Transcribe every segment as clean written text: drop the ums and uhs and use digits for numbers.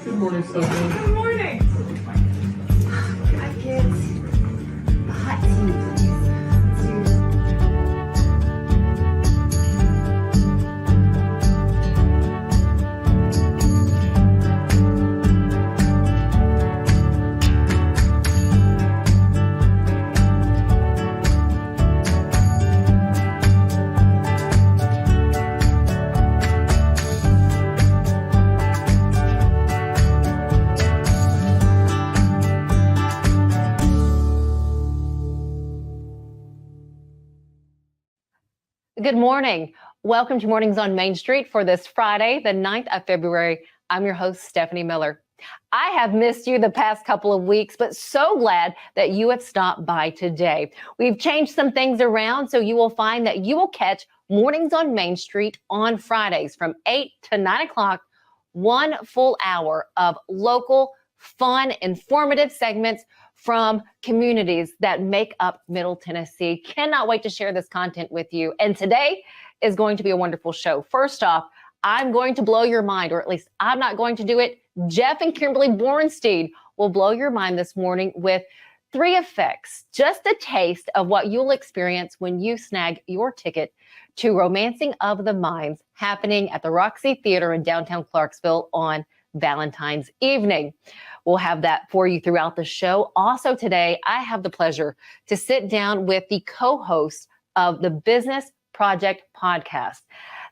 Good morning, Stephanie. Good morning. Can I get a hot tea, please? Good morning. Welcome to Mornings on Main Street for this Friday, the 9th of February. I'm your host, Stefanie Miller. I have missed you the past couple of weeks, but so glad that you have stopped by today. We've changed some things around, so you will find that you will catch Mornings on Main Street on Fridays from 8 to 9 o'clock, 1 full hour of local, fun, informative segments from communities that make up Middle Tennessee. Cannot wait to share this content with you. And today is going to be a wonderful show. First off, I'm going to blow your mind, or at least I'm not going to do it. Jeff and Kimberly Bornstein will blow your mind this morning with 3 effects, just a taste of what you'll experience when you snag your ticket to Romancing of the Minds, happening at the Roxy Theater in downtown Clarksville on Valentine's evening. We'll have that for you throughout the show. Also today, I have the pleasure to sit down with the co-host of the Business Project podcast.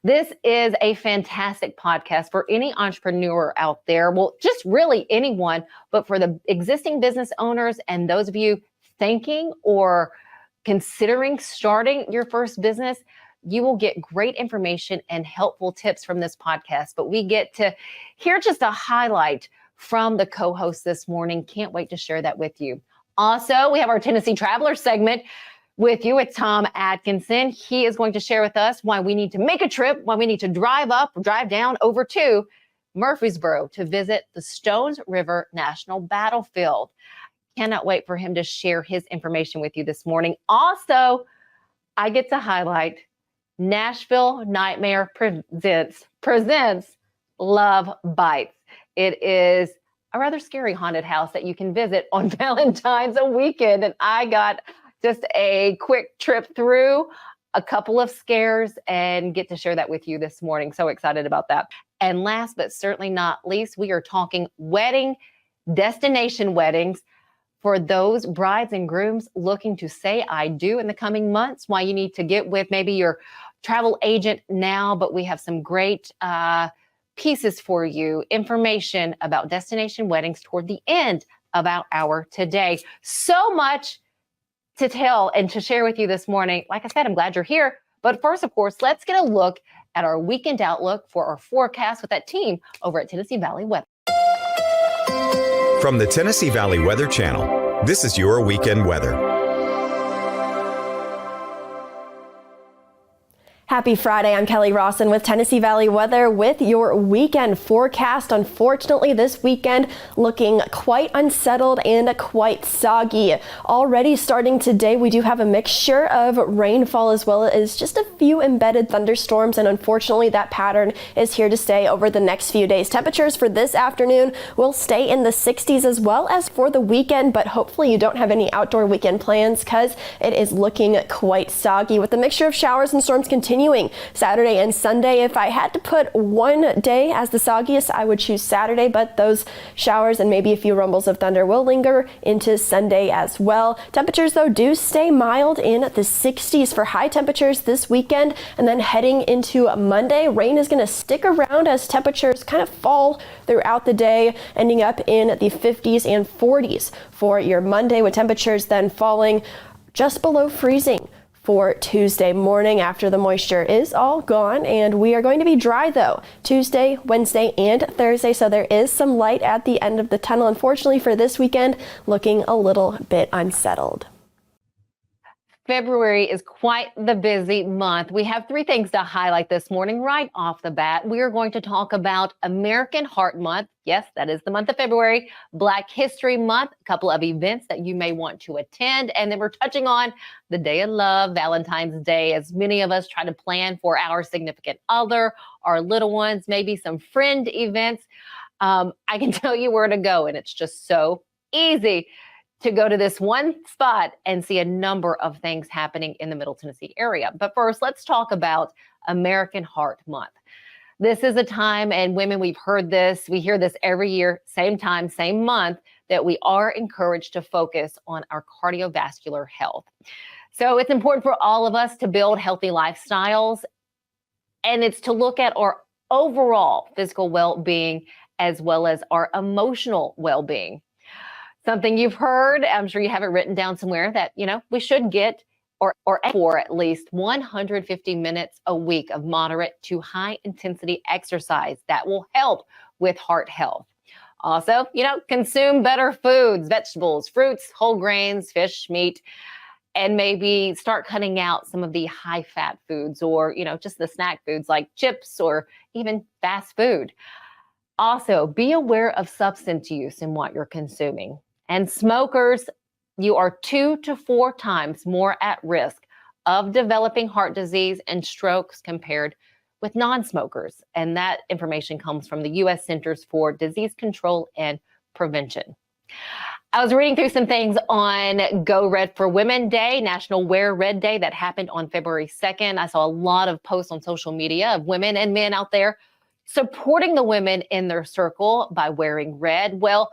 This is a fantastic podcast for any entrepreneur out there. Well, just really anyone, but for the existing business owners and those of you thinking or considering starting your first business, you will get great information and helpful tips from this podcast. But we get to hear just a highlight from the co-host this morning. Can't wait to share that with you. Also, we have our Tennessee Traveler segment with you with Tom Adkinson. He is going to share with us why we need to make a trip, why we need to drive up or drive down over to Murfreesboro to visit the Stones River National Battlefield. Cannot wait for him to share his information with you this morning. Also, I get to highlight Nashville Nightmare presents Love Bites. It is a rather scary haunted house that you can visit on Valentine's weekend. And I got just a quick trip through a couple of scares and get to share that with you this morning. So excited about that. And last but certainly not least, we are talking destination weddings for those brides and grooms looking to say I do in the coming months, why you need to get with maybe your travel agent now, but we have some great pieces for you, information about destination weddings toward the end of our hour today. So much to tell and to share with you this morning. Like I said, I'm glad you're here. But first, of course, let's get a look at our weekend outlook for our forecast with that team over at Tennessee Valley Weather. From the Tennessee Valley Weather Channel, this is your weekend weather. Happy Friday. I'm Kelly Rawson with Tennessee Valley Weather with your weekend forecast. Unfortunately, this weekend looking quite unsettled and quite soggy. Already starting today, we do have a mixture of rainfall as well as just a few embedded thunderstorms, and unfortunately that pattern is here to stay over the next few days. Temperatures for this afternoon will stay in the 60s as well as for the weekend, but hopefully you don't have any outdoor weekend plans because it is looking quite soggy with a mixture of showers and storms continuing Saturday and Sunday. If I had to put one day as the soggiest, I would choose Saturday, but those showers and maybe a few rumbles of thunder will linger into Sunday as well. Temperatures, though, do stay mild in the 60s for high temperatures this weekend, and then heading into Monday, rain is going to stick around as temperatures kind of fall throughout the day, ending up in the 50s and 40s for your Monday, with temperatures then falling just below freezing for Tuesday morning after the moisture is all gone. And we are going to be dry though Tuesday, Wednesday, and Thursday, so there is some light at the end of the tunnel. Unfortunately for this weekend, looking a little bit unsettled. February is quite the busy month. We have 3 things to highlight this morning right off the bat. We are going to talk about American Heart Month. Yes, that is the month of February. Black History Month, a couple of events that you may want to attend. And then we're touching on the Day of Love, Valentine's Day, as many of us try to plan for our significant other, our little ones, maybe some friend events. I can tell you where to go, and it's just so easy to go to this one spot and see a number of things happening in the Middle Tennessee area. But first, let's talk about American Heart Month. This is a time, and women, we've heard this, we hear this every year, same time, same month, that we are encouraged to focus on our cardiovascular health. So it's important for all of us to build healthy lifestyles, and it's to look at our overall physical well-being as well as our emotional well-being. Something you've heard, I'm sure you have it written down somewhere, that, we should get or for at least 150 minutes a week of moderate to high intensity exercise that will help with heart health. Also, consume better foods, vegetables, fruits, whole grains, fish, meat, and maybe start cutting out some of the high fat foods or, just the snack foods like chips or even fast food. Also, be aware of substance use in what you're consuming. And smokers, you are 2 to 4 times more at risk of developing heart disease and strokes compared with non-smokers. And that information comes from the U.S. Centers for Disease Control and Prevention. I was reading through some things on Go Red for Women Day, National Wear Red Day, that happened on February 2nd. I saw a lot of posts on social media of women and men out there supporting the women in their circle by wearing red. Well,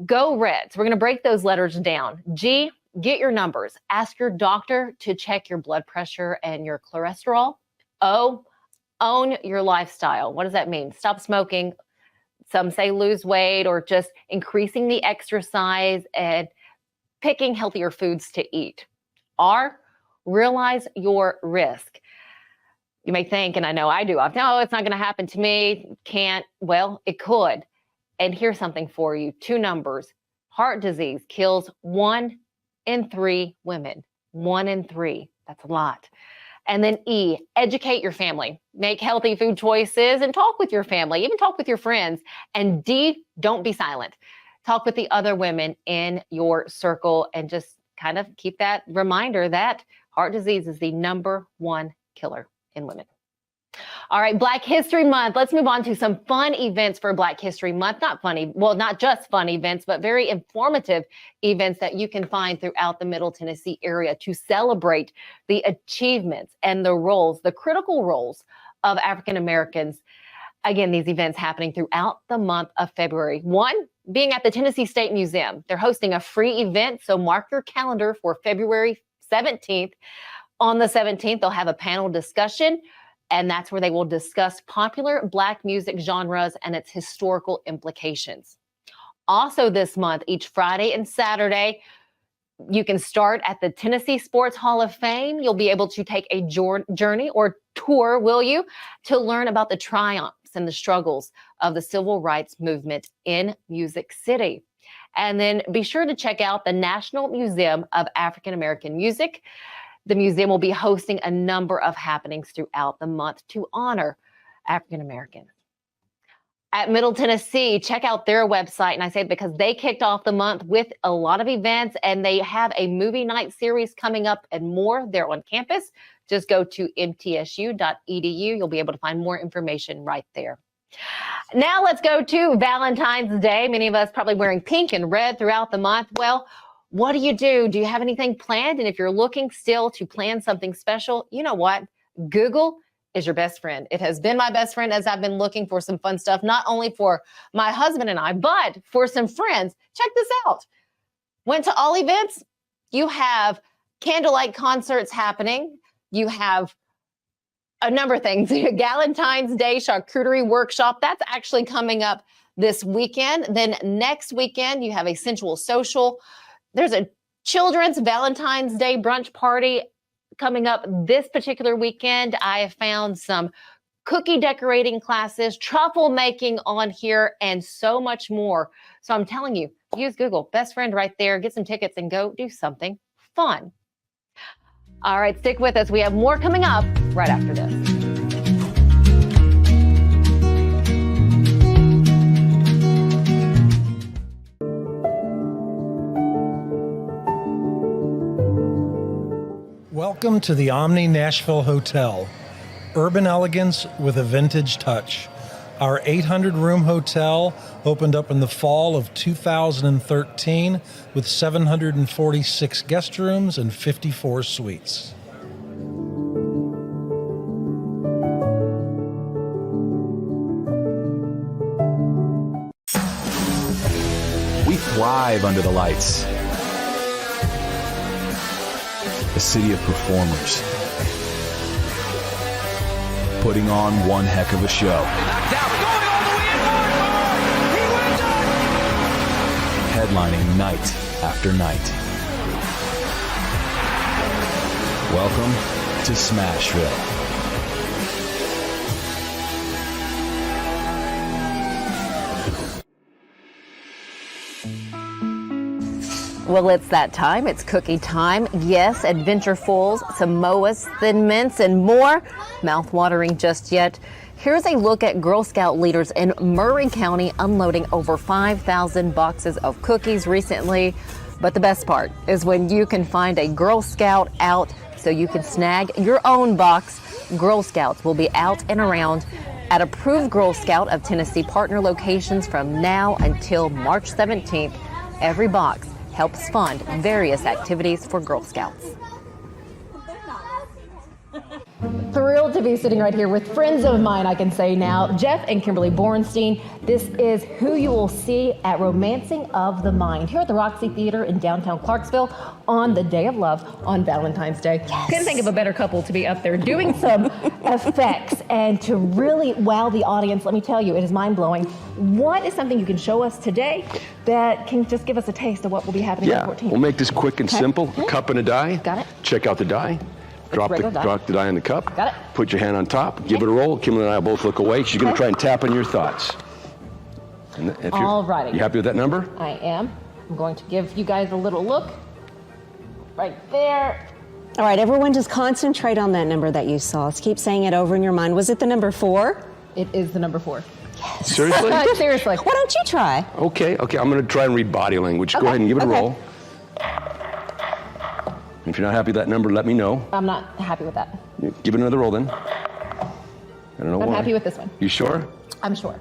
go red. So we're going to break those letters down. G, get your numbers. Ask your doctor to check your blood pressure and your cholesterol. O, own your lifestyle. What does that mean? Stop smoking. Some say lose weight or just increasing the exercise and picking healthier foods to eat. R, realize your risk. You may think, and I know I do, no, it's not going to happen to me. Can't. Well, it could. And here's something for you. 2 numbers. Heart disease kills 1 in 3 women. 1 in 3. That's a lot. And then E, educate your family. Make healthy food choices and talk with your family, even talk with your friends. And D, don't be silent. Talk with the other women in your circle and just kind of keep that reminder that heart disease is the #1 killer in women. All right, Black History Month. Let's move on to some fun events for Black History Month. Not funny, well, not just fun events, but very informative events that you can find throughout the Middle Tennessee area to celebrate the achievements and the roles, the critical roles of African Americans. Again, these events happening throughout the month of February. One, being at the Tennessee State Museum. They're hosting a free event, so mark your calendar for February 17th. On the 17th, they'll have a panel discussion, and that's where they will discuss popular Black music genres and its historical implications. Also this month, each Friday and Saturday, you can start at the Tennessee Sports Hall of Fame. You'll be able to take a journey or tour, will you, to learn about the triumphs and the struggles of the civil rights movement in Music City. And then be sure to check out the National Museum of African American Music. The museum will be hosting a number of happenings throughout the month to honor African Americans. At Middle Tennessee, check out their website. And I say it because they kicked off the month with a lot of events, and they have a movie night series coming up and more there on campus. Just go to mtsu.edu. You'll be able to find more information right there. Now let's go to Valentine's Day. Many of us probably wearing pink and red throughout the month. Well, what do? Do you have anything planned? And if you're looking still to plan something special, you know what? Google is your best friend. It has been my best friend as I've been looking for some fun stuff, not only for my husband and I, but for some friends. Check this out. Went to all events. You have candlelight concerts happening. You have a number of things. Valentine's Day charcuterie workshop. That's actually coming up this weekend. Then next weekend, you have a sensual social. There's a children's Valentine's Day brunch party coming up this particular weekend. I have found some cookie decorating classes, truffle making on here, and so much more. So I'm telling you, use Google, best friend right there, get some tickets and go do something fun. All right, stick with us. We have more coming up right after this. Welcome to the Omni Nashville Hotel. Urban elegance with a vintage touch. Our 800-room hotel opened up in the fall of 2013 with 746 guest rooms and 54 suites. We thrive under the lights. A city of performers, putting on one heck of a show. Knocked out, going all the way in. He wins it! Headlining night after night. Welcome to Smashville. Well, it's that time. It's cookie time. Yes, adventurefuls, Samoas, Thin Mints, and more. Mouth-watering just yet. Here's a look at Girl Scout leaders in Murray County unloading over 5,000 boxes of cookies recently. But the best part is when you can find a Girl Scout out so you can snag your own box. Girl Scouts will be out and around at approved Girl Scout of Tennessee partner locations from now until March 17th. Every box helps fund various activities for Girl Scouts. Thrilled to be sitting right here with friends of mine, I can say now, Jeff and Kimberly Bornstein. This is who you will see at Romancing of the Mind here at the Roxy Theater in downtown Clarksville on the Day of Love on Valentine's Day. Yes. Couldn't think of a better couple to be up there doing some effects and to really wow the audience. Let me tell you, it is mind-blowing. What is something you can show us today that can just give us a taste of what will be happening on the 14th? We'll make this quick and simple. A cup and a die. Got it. Check out the die. Drop the die in the cup. Got it. Put your hand on top. Give it a roll. Kimberly and I both look away. She's going to try and tap on your thoughts. All righty. You happy with that number? I am. I'm going to give you guys a little look. Right there. All right, everyone just concentrate on that number that you saw. Let's keep saying it over in your mind. Was it the number 4? It is the number 4. Yes. Seriously? Seriously. Why don't you try? Okay. I'm going to try and read body language. Go ahead and give it a roll. If you're not happy with that number, let me know. I'm not happy with that. Give it another roll then. I don't know why. I'm happy with this one. You sure? I'm sure.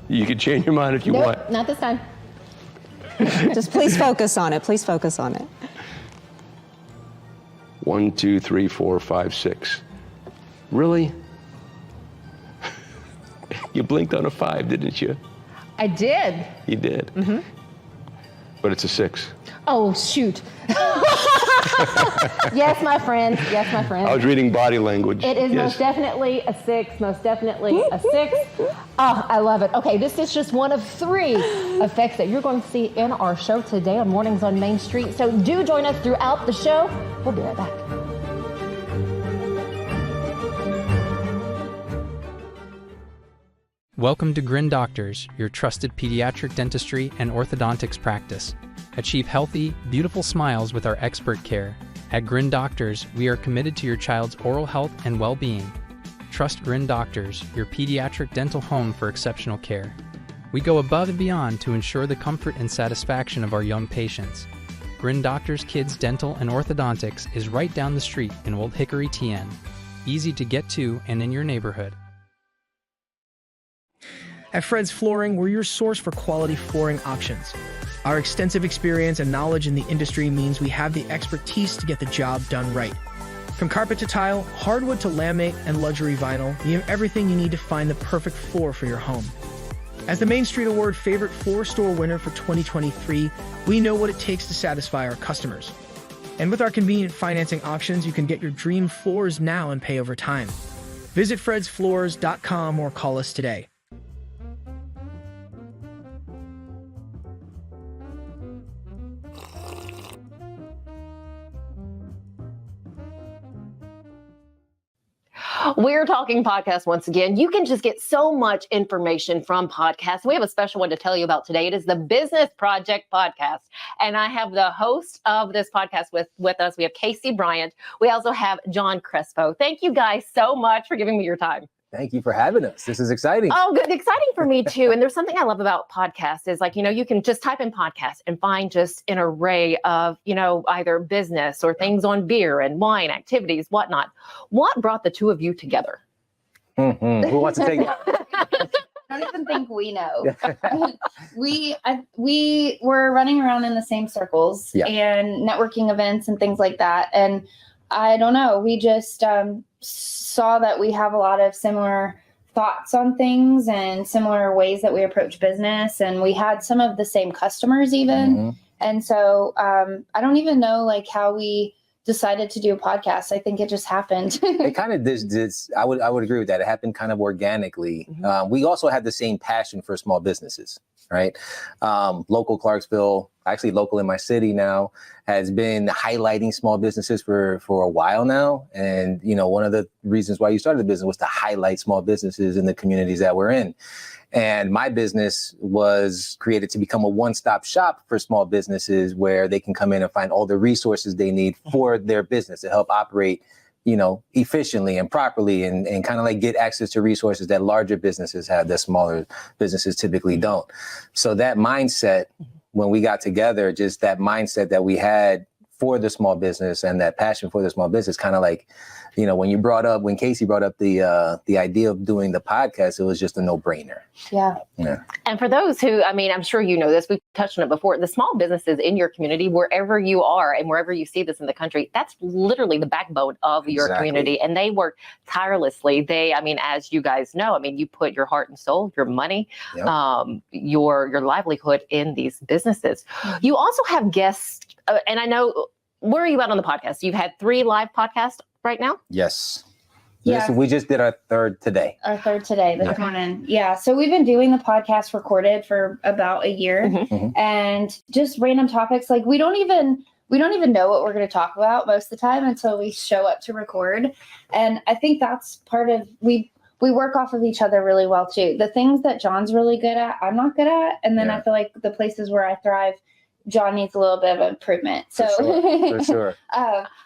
You can change your mind if you want. Not this time. Just please focus on it. Please focus on it. 1, 2, 3, 4, 5, 6. Really? You blinked on a 5, didn't you? I did. You did. Mm-hmm. But it's a 6. Oh, shoot. Yes, my friend. Yes, my friend. I was reading body language. It is most definitely a 6. Most definitely a 6. Oh, I love it. Okay, this is just one of 3 effects that you're going to see in our show today on Mornings on Main Street. So do join us throughout the show. We'll be right back. Welcome to Grin Doctors, your trusted pediatric dentistry and orthodontics practice. Achieve healthy, beautiful smiles with our expert care. At Grin Doctors, we are committed to your child's oral health and well-being. Trust Grin Doctors, your pediatric dental home for exceptional care. We go above and beyond to ensure the comfort and satisfaction of our young patients. Grin Doctors Kids Dental and Orthodontics is right down the street in Old Hickory, TN. Easy to get to and in your neighborhood. At Fred's Flooring, we're your source for quality flooring options. Our extensive experience and knowledge in the industry means we have the expertise to get the job done right. From carpet to tile, hardwood to laminate, and luxury vinyl, we have everything you need to find the perfect floor for your home. As the Main Street Award Favorite Floor Store winner for 2023, we know what it takes to satisfy our customers. And with our convenient financing options, you can get your dream floors now and pay over time. Visit fredsfloors.com or call us today. We're talking podcasts once again. You can just get so much information from podcasts. We have a special one to tell you about today. It is the Business Project Podcast. And I have the host of this podcast with us. We have Kacie, Bryant. We also have John Crespo. Thank you guys so much for giving me your time. Thank you for having us. This is exciting. Oh, good. Exciting for me too. And there's something I love about podcasts is like, you can just type in podcast and find just an array of, either business or things on beer and wine, activities, whatnot. What brought the two of you together? Who wants to take it? I don't even think we know. We were running around in the same circles and networking events and things like that. And I don't know, we just saw that we have a lot of similar thoughts on things and similar ways that we approach business. And we had some of the same customers even. And so I don't even know like how we decided to do a podcast. I think it just happened. It kind of did. I would agree with that. It happened kind of organically. We also had the same passion for small businesses, right? Local Clarksville, actually local in my city now, has been highlighting small businesses for a while now. And, you know, one of the reasons why you started the business was to highlight small businesses in the communities that we're in. And my business was created to become a one-stop shop for small businesses where they can come in and find all the resources they need for their business to help operate, you know, efficiently and properly and kind of like get access to resources that larger businesses have that smaller businesses typically don't. So that mindset, when we got together, just that mindset that we had for the small business and that passion for the small business, kind of like, you know, when Kacie brought up the idea of doing the podcast, it was just a no-brainer. Yeah. And for those who, I mean, I'm sure you know this, we've touched on it before, the small businesses in your community, wherever you are and wherever you see this in the country, that's literally the backbone of your community. And they work tirelessly. I mean, as you guys know, I mean, you put your heart and soul, your money, your livelihood in these businesses. You also have guests, and I know, where are you at on the podcast? You've had 3 live podcasts right now? Yes. Yeah. We just did our third today. This morning. Yeah. So we've been doing the podcast recorded for about a year and just random topics. Like we don't even know what we're going to talk about most of the time until we show up to record. And I think that's part of, we work off of each other really well too. The things that John's really good at, I'm not good at. And then I feel like the places where I thrive, John needs a little bit of improvement. So, for sure.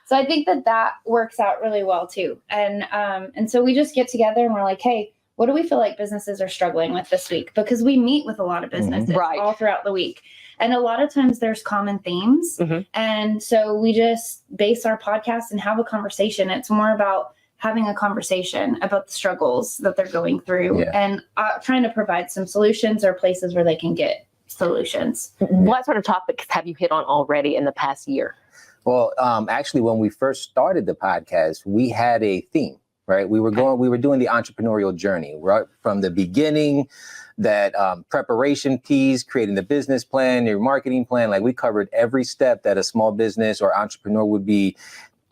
So I think that works out really well too. And so we just get together and we're like, hey, what do we feel like businesses are struggling with this week? Because we meet with a lot of businesses all throughout the week. And a lot of times there's common themes. And so we just base our podcast and have a conversation. It's more about having a conversation about the struggles that they're going through and trying to provide some solutions or places where they can get solutions. What sort of topics have you hit on already in the past year? Well, actually, when we first started the podcast, we had a theme, right? We were doing the entrepreneurial journey right from the beginning, that preparation piece, creating the business plan, your marketing plan. Like we covered every step that a small business or entrepreneur would be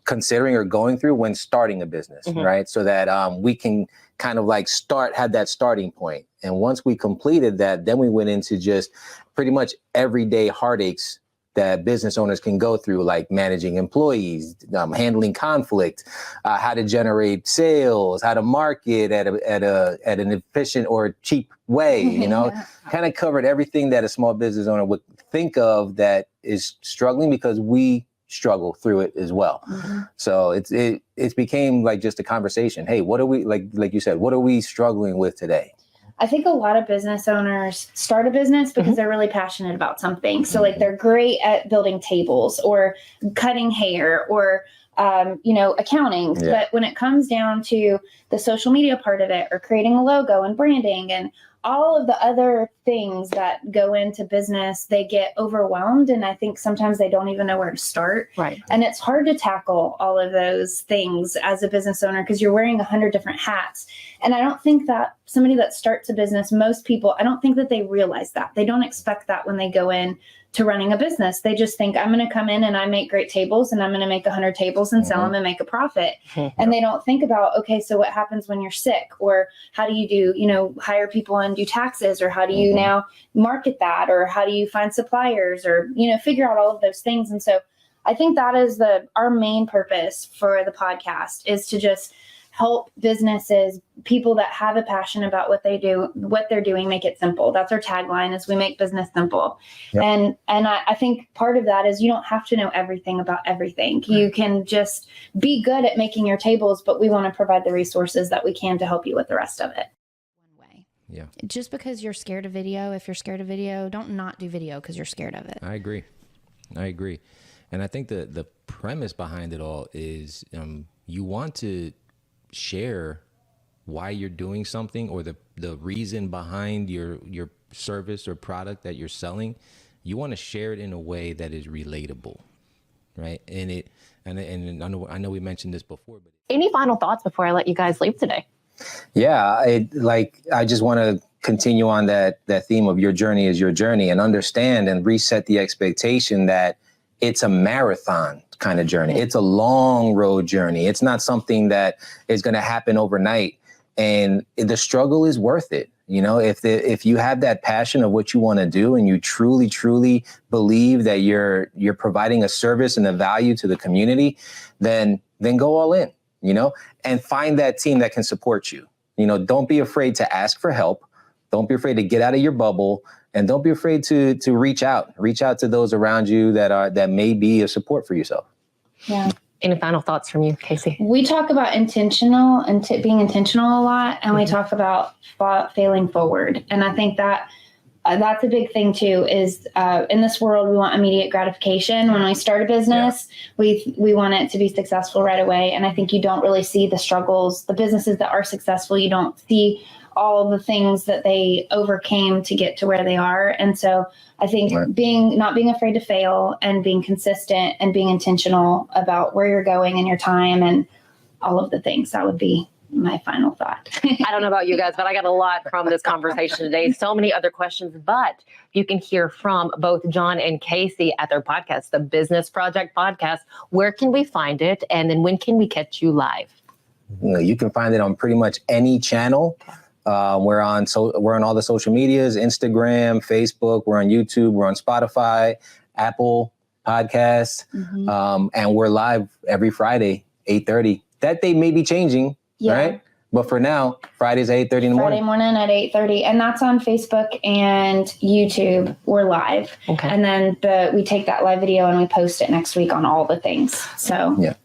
considering or going through when starting a business, right? So that we can kind of like have that starting point. And once we completed that, then we went into just pretty much everyday heartaches that business owners can go through, like managing employees, handling conflict, how to generate sales, how to market at an efficient or cheap way, you know, kind of covered everything that a small business owner would think of that is struggling, because we struggle through it as well. So it became like just a conversation. Hey, what are we, like you said, what are we struggling with today? I think a lot of business owners start a business because they're really passionate about something. So like they're great at building tables or cutting hair or, accounting. But when it comes down to the social media part of it or creating a logo and branding and all of the other things that go into business, they get overwhelmed. And I think sometimes they don't even know where to start. Right. And it's hard to tackle all of those things as a business owner because you're wearing 100 different hats. And I don't think that somebody that starts a business, most people, I don't think that they realize that. They don't expect that when they go in to running a business. They just think, I'm going to come in and I make great tables and I'm going to make 100 tables and sell them and make a profit. And they don't think about, okay, so what happens when you're sick? Or how do you do, hire people and do taxes? Or how do you now market that? Or how do you find suppliers? Or, figure out all of those things. And so I think that is our main purpose for the podcast, is to just help businesses, people that have a passion about what they do, what they're doing, make it simple. That's our tagline, is we make business simple. And I think part of that is you don't have to know everything about everything. You can just be good at making your tables, but we want to provide the resources that we can to help you with the rest of it. One way. Just because you're scared of video, if you're scared of video, don't not do video because you're scared of it. I agree. And I think the premise behind it all is you want to share why you're doing something or the reason behind your service or product that you're selling, you want to share it in a way that is relatable, right? And I know we mentioned this before, but Any final thoughts before I let you guys leave today? Yeah, I just want to continue on that theme of your journey is your journey, and understand and reset the expectation that it's a marathon kind of journey. It's a long road journey. It's not something that is going to happen overnight, and the struggle is worth it. You know, if you have that passion of what you want to do, and you truly, truly believe that you're providing a service and a value to the community, then go all in, you know, and find that team that can support you. You know, don't be afraid to ask for help. Don't be afraid to get out of your bubble, and don't be afraid to reach out to those around you that may be a support for yourself. Yeah. Any final thoughts from you, Kacie? We talk about intentional and being intentional a lot, and we talk about failing forward. And I think that that's a big thing too, is in this world, we want immediate gratification. When we start a business, we want it to be successful right away. And I think you don't really see the struggles, the businesses that are successful, you don't see all the things that they overcame to get to where they are. And so I think not being afraid to fail, and being consistent, and being intentional about where you're going and your time and all of the things, that would be my final thought. I don't know about you guys, but I got a lot from this conversation today. So many other questions, but you can hear from both John and Kacie at their podcast, the Business Project Podcast. Where can we find it? And then when can we catch you live? You can find it on pretty much any channel. We're on all the social medias, Instagram, Facebook, we're on YouTube, we're on Spotify, Apple Podcasts, and we're live every Friday, 8:30. That day may be changing, right? But for now, Fridays at 8:30 in the morning. Friday morning at 8:30. And that's on Facebook and YouTube. We're live. Okay. And then we take that live video and we post it next week on all the things. So if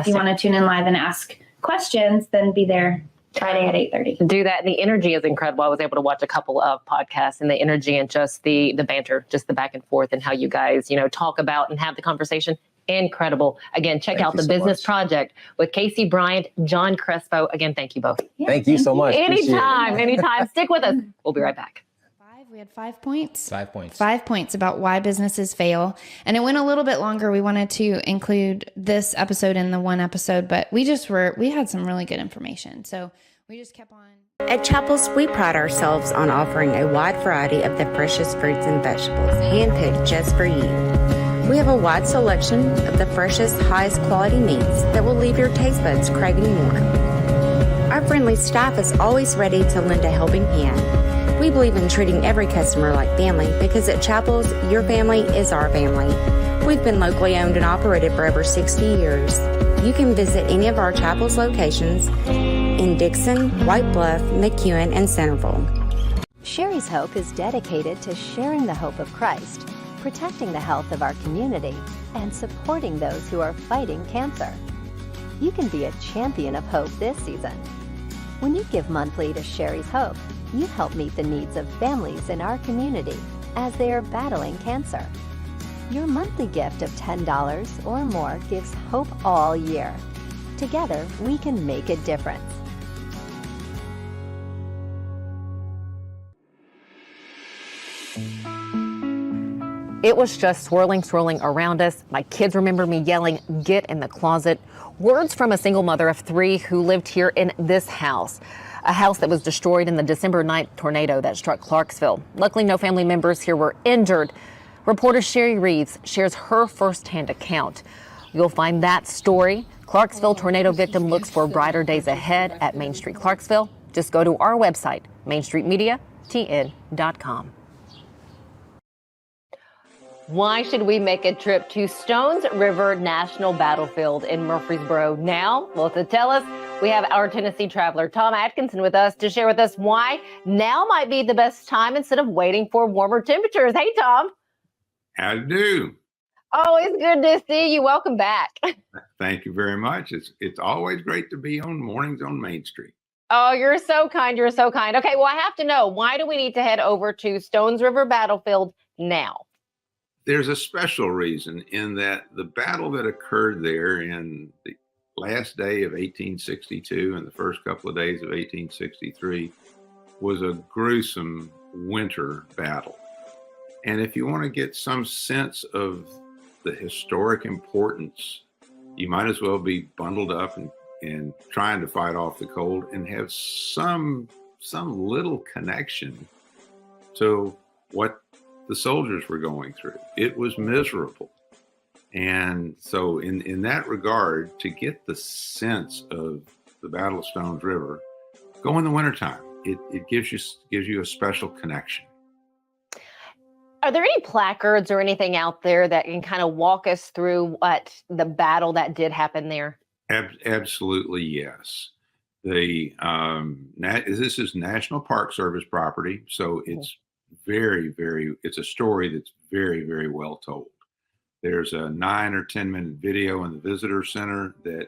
you want to tune in live and ask questions, then be there Friday at 8:30. Do that. And the energy is incredible. I was able to watch a couple of podcasts, and the energy and just the banter, just the back and forth, and how you guys, talk about and have the conversation. Incredible. Again, check out the Business Project with Kacie, Bryant, John Crespo. Again, thank you both. Yeah, thank you so much. Anytime. Stick with us. We'll be right back. We had 5 points. 5 points. 5 points about why businesses fail. And it went a little bit longer. We wanted to include this episode in the one episode, but we had some really good information. So we just kept on. At Chapels, we pride ourselves on offering a wide variety of the freshest fruits and vegetables, handpicked just for you. We have a wide selection of the freshest, highest quality meats that will leave your taste buds craving more. Our friendly staff is always ready to lend a helping hand. We believe in treating every customer like family, because at Chapels, your family is our family. We've been locally owned and operated for over 60 years. You can visit any of our Chapels locations in Dixon, White Bluff, McEwen, and Centerville. Sherry's Hope is dedicated to sharing the hope of Christ, protecting the health of our community, and supporting those who are fighting cancer. You can be a champion of hope this season. When you give monthly to Sherry's Hope, you help meet the needs of families in our community as they are battling cancer. Your monthly gift of $10 or more gives hope all year. Together, we can make a difference. It was just swirling around us. My kids remember me yelling, "Get in the closet." Words from a single mother of 3 who lived here in this house, a house that was destroyed in the December 9th tornado that struck Clarksville. Luckily, no family members here were injured. Reporter Sherry Reeves shares her firsthand account. You'll find that story. Clarksville tornado victim looks for brighter days ahead at Main Street Clarksville. Just go to our website, mainstreetmediatn.com. Why should we make a trip to Stones River National Battlefield in Murfreesboro now? Well, to tell us, we have our Tennessee traveler, Tom Adkinson, with us to share with us why now might be the best time instead of waiting for warmer temperatures. Hey, Tom. How do you do? Oh, it's good to see you. Welcome back. Thank you very much. It's always great to be on Mornings on Main Street. Oh, you're so kind. You're so kind. Okay, well, I have to know, why do we need to head over to Stones River Battlefield now? There's a special reason in that the battle that occurred there in the last day of 1862 and the first couple of days of 1863 was a gruesome winter battle. And if you want to get some sense of the historic importance, you might as well be bundled up and trying to fight off the cold and have some little connection to what the soldiers were going through. It was miserable. And so in that regard, to get the sense of the Battle of Stones River, go in the wintertime. It gives you a special connection. Are there any placards or anything out there that can kind of walk us through what the battle that did happen there? Absolutely, yes. This is National Park Service property, so it's it's a story that's very, very well told. There's a 9 or 10 minute video in the visitor center that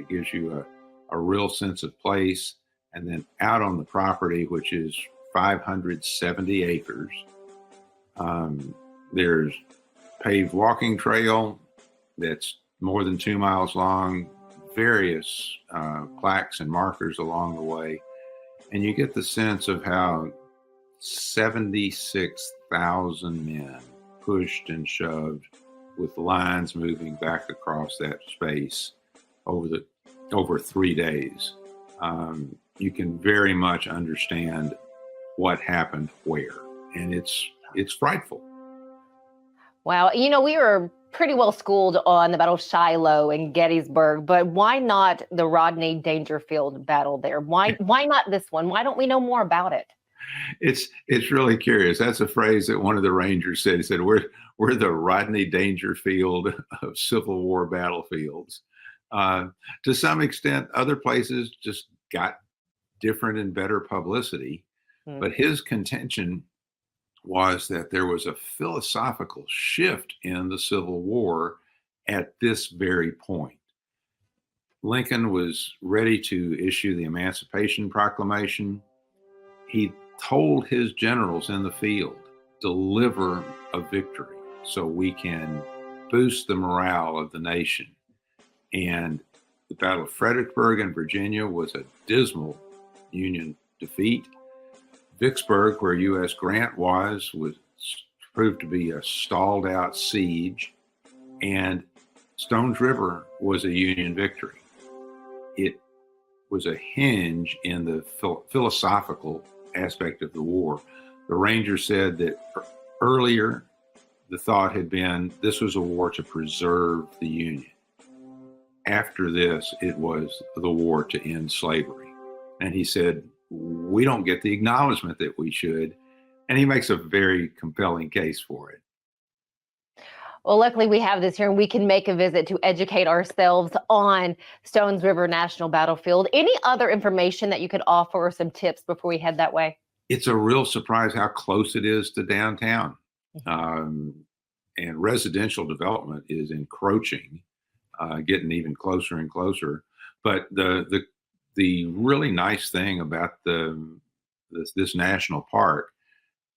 gives you a real sense of place. And then out on the property, which is 570 acres, there's paved walking trail that's more than 2 miles long, various plaques and markers along the way. And you get the sense of how 76,000 men pushed and shoved with lines moving back across that space over 3 days. You can very much understand what happened where, and it's frightful. Wow. You know, we were pretty well schooled on the Battle of Shiloh and Gettysburg, but why not the Rodney Dangerfield battle there? Why not this one? Why don't we know more about it? It's really curious. That's a phrase that one of the Rangers said. He said, we're the Rodney Dangerfield of Civil War battlefields. To some extent, other places just got different and better publicity. But his contention was that there was a philosophical shift in the Civil War at this very point. Lincoln was ready to issue the Emancipation Proclamation. He told his generals in the field, deliver a victory so we can boost the morale of the nation. And the Battle of Fredericksburg in Virginia was a dismal Union defeat. Vicksburg, where U.S. Grant was proved to be a stalled out siege. And Stones River was a Union victory. It was a hinge in the philosophical aspect of the war. The Rangers said that earlier the thought had been this was a war to preserve the Union. After this, it was the war to end slavery. And he said, we don't get the acknowledgement that we should. And he makes a very compelling case for it. Well, luckily we have this here and we can make a visit to educate ourselves on Stones River National Battlefield. Any other information that you could offer or some tips before we head that way? It's a real surprise how close it is to downtown. And residential development is encroaching, getting even closer and closer. But the really nice thing about this national park,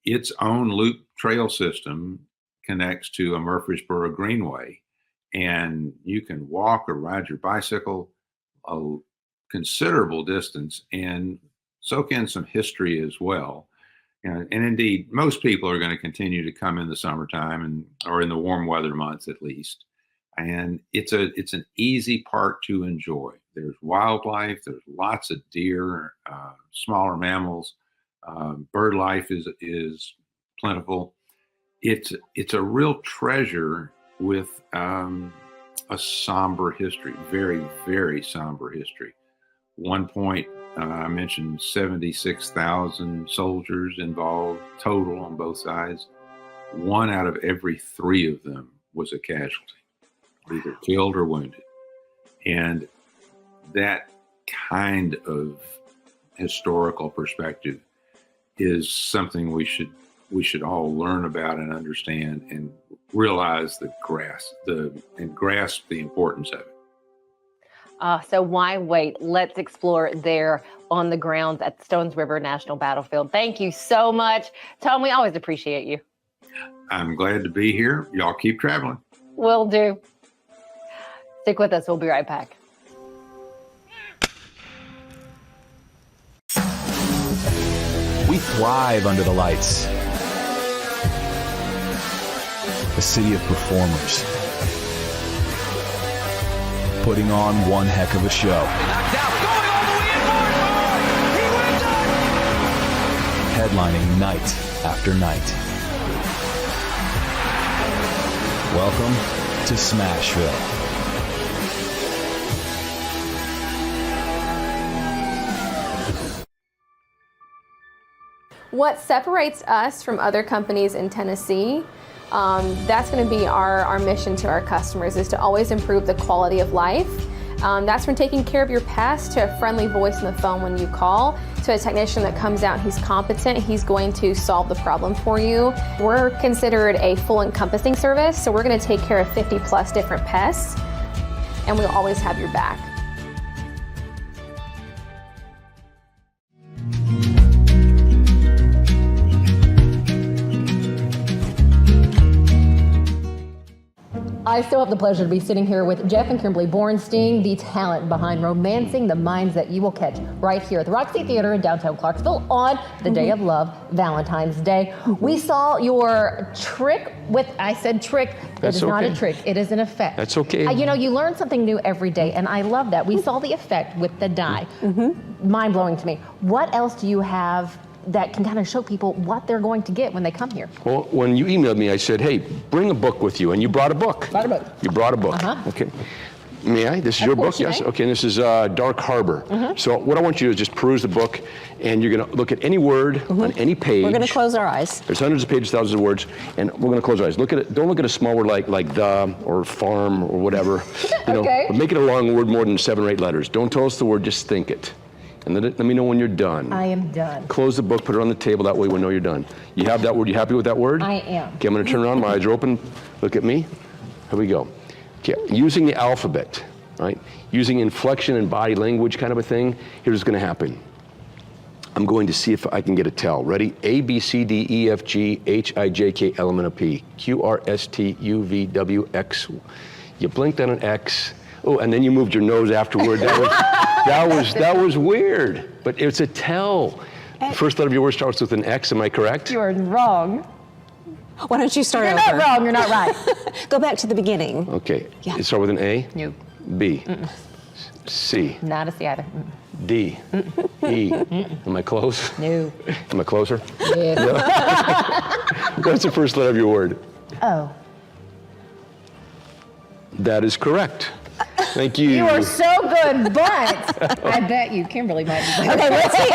its own loop trail system connects to a Murfreesboro Greenway, and you can walk or ride your bicycle a considerable distance and soak in some history as well. And indeed, most people are going to continue to come in the summertime or in the warm weather months at least. And it's an easy park to enjoy. There's wildlife, there's lots of deer, smaller mammals, bird life is plentiful. It's a real treasure with a somber history, very, very somber history. One point, I mentioned 76,000 soldiers involved total on both sides. 1 out of every 3 of them was a casualty, either killed or wounded. And that kind of historical perspective is something we should all learn about and understand and realize grasp the importance of it. So why wait? Let's explore there on the grounds at Stones River National Battlefield. Thank you so much, Tom. We always appreciate you. I'm glad to be here. Y'all keep traveling. Will do. Stick with us. We'll be right back. We thrive under the lights. A city of performers. Putting on one heck of a show. Knocked out, going all the way in for it. He wins it! Headlining night after night. Welcome to Smashville. What separates us from other companies in Tennessee, that's going to be our mission to our customers, is to always improve the quality of life. That's from taking care of your pest to a friendly voice on the phone when you call, to a technician that comes out, he's competent, he's going to solve the problem for you. We're considered a full encompassing service, so we're going to take care of 50 plus different pests, and we'll always have your back. I still have the pleasure to be sitting here with Jeff and Kimberly Bornstein, the talent behind Romancing the Minds That You Will Catch, right here at the Roxy Theater in downtown Clarksville on the Day of Love, Valentine's Day. We saw your trick with, I said trick, it is not a trick, it is an effect. That's okay. You know, you learn something new every day, and I love that. We saw the effect with the dye. Mind-blowing to me. What else do you have that can kind of show people what they're going to get when they come here? Well, when you emailed me, I said, hey, bring a book with you. And you brought a book. Brought a book. You brought a book. Uh-huh. Okay. May I? This is your book? Yes. Okay, and this is Dark Harbor. So what I want you to do is just peruse the book, and you're going to look at any word on any page. We're going to close our eyes. There's hundreds of pages, thousands of words, and we're going to close our eyes. Look at it. Don't look at a small word like the or farm or whatever. You know, but make it a long word, more than 7 or 8 letters. Don't tell us the word, just think it. And let me know when you're done. I am done. Close the book, put it on the table, that way we know you're done. You have that word, you happy with that word? I am. Okay, I'm gonna turn around, my eyes are open, look at me. Here we go. Okay, using the alphabet, right? Using inflection and body language kind of a thing, here's what's gonna happen. I'm going to see if I can get a tell. Ready? A, B, C, D, E, F, G, H, I, J, K, L, M, N, O, P, Q, R, S, T, U, V, W, X. You blinked on an X. Oh, and then you moved your nose afterward. That was weird, but it's a tell. The first letter of your word starts with an X, am I correct? You are wrong. Why don't you start over? You're not wrong, you're not right. Go back to the beginning. Okay, it start with an A? No. B. C. Not a C either. D. E. Am I close? No. Am I closer? Yes. Yeah. What's the first letter of your word? Oh. That is correct. Thank you. You are so good, but I bet you Kimberly might be better. Okay,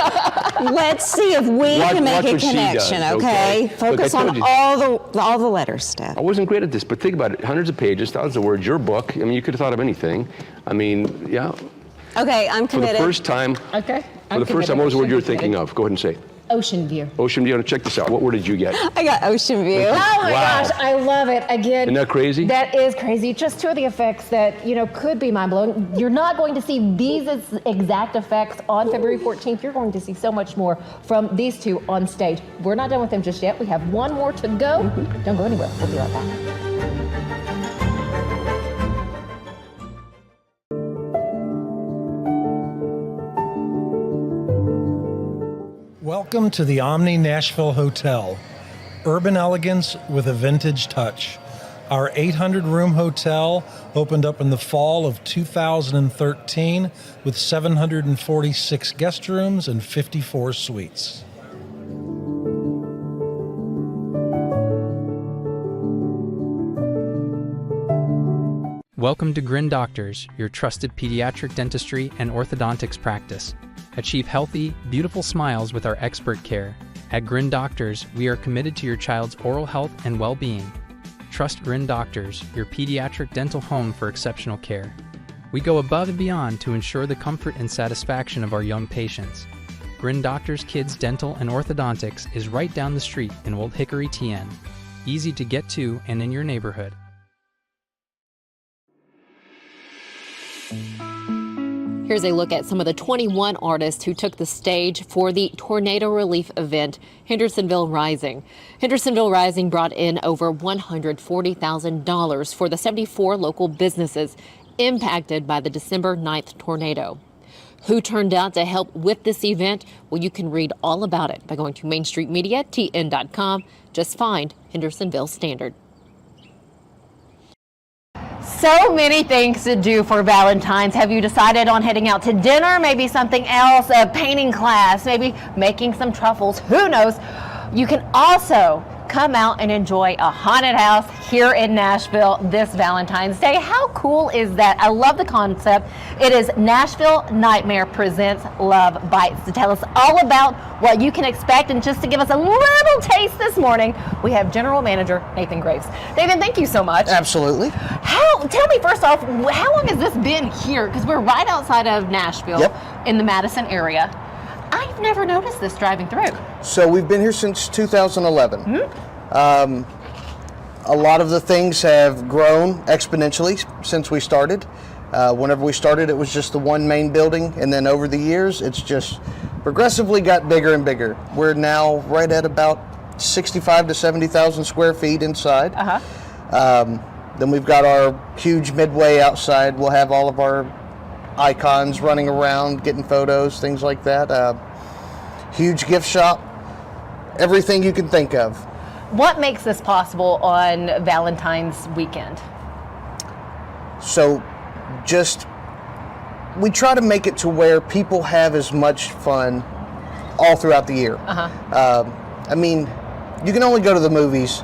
let's see if we can make a connection, okay? Focus on all the letters, Steph. I wasn't great at this, but think about it. Hundreds of pages, thousands of words, your book. I mean, you could have thought of anything. I mean, yeah. Okay, I'm committed. For the first time, what was the word you were thinking of? Go ahead and say it. Ocean view. Ocean view. Check this out. What word did you get? I got ocean view. Oh my gosh, I love it. Again, isn't that crazy? That is crazy. Just two of the effects that, you know, could be mind-blowing. You're not going to see these exact effects on February 14th. You're going to see so much more from these two on stage. We're not done with them just yet. We have one more to go. Don't go anywhere. We'll be right back. Welcome to the Omni Nashville Hotel. Urban elegance with a vintage touch. Our 800-room hotel opened up in the fall of 2013 with 746 guest rooms and 54 suites. Welcome to Grin Doctors, your trusted pediatric dentistry and orthodontics practice. Achieve healthy, beautiful smiles with our expert care. At Grin Doctors, we are committed to your child's oral health and well-being. Trust Grin Doctors, your pediatric dental home for exceptional care. We go above and beyond to ensure the comfort and satisfaction of our young patients. Grin Doctors Kids Dental and Orthodontics is right down the street in Old Hickory, TN. Easy to get to and in your neighborhood. Here's a look at some of the 21 artists who took the stage for the tornado relief event, Hendersonville Rising. Hendersonville Rising brought in over $140,000 for the 74 local businesses impacted by the December 9th tornado. Who turned out to help with this event? Well, you can read all about it by going to mainstreetmedia.tn.com. Just find Hendersonville Standard. So many things to do for Valentine's. Have you decided on heading out to dinner? Maybe something else, a painting class, maybe making some truffles, who knows? You can also come out and enjoy a haunted house here in Nashville this Valentine's Day. How cool is that? I love the concept. It is Nashville Nightmare Presents Love Bites. To tell us all about what you can expect and just to give us a little taste this morning, we have General Manager Nathan Graves. Nathan, thank you so much. Absolutely. Tell me first off, how long has this been here? Because we're right outside of Nashville in the Madison area. I've never noticed this driving through. So we've been here since 2011. A lot of the things have grown exponentially since we started. Whenever we started, it was just the one main building, and then over the years, it's just progressively got bigger and bigger. We're now right at about 65 to 70,000 square feet inside. Then we've got our huge midway outside. We'll have all of our icons running around, getting photos, things like that. Huge gift shop, everything you can think of. What makes this possible on Valentine's weekend? So we try to make it to where people have as much fun all throughout the year. I mean, you can only go to the movies